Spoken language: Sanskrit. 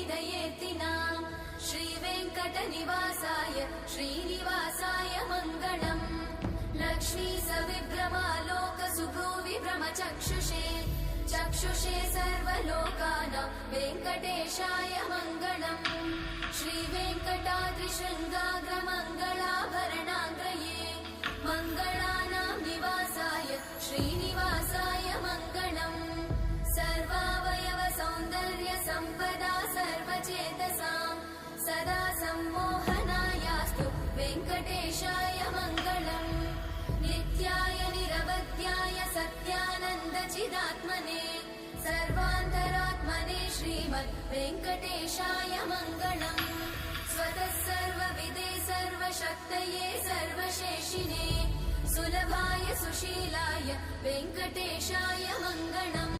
हृदयेतिना श्रीवेङ्कटनिवासाय श्रीनिवासाय मङ्गलम् लक्ष्मी सविभ्रमालोकसुभ्रूविभ्रमचक्षुषे चक्षुषे सर्वलोकानां वेङ्कटेशाय मङ्गलम् श्रीवेङ्कटाद्रिशृङ्गाग्रमङ्गलाभरणाङ्गये मङ्गलानां निवासाय श्रीनिवासाय मङ्गलम् सर्वावयव सौन्दर्य सम्पदा सर्वचेतसां सदा सम्मोहनायास्तु वेङ्कटेशाय मङ्गलम् नित्याय निरवध्याय सत्यानन्दचिदात्मने सर्वान्तरात्मने श्रीमद् वेङ्कटेशाय मङ्गलम् स्वतः सर्वविदे सर्वशक्तये सर्वशेषिने सुलभाय सुशीलाय वेङ्कटेशाय मङ्गलम्।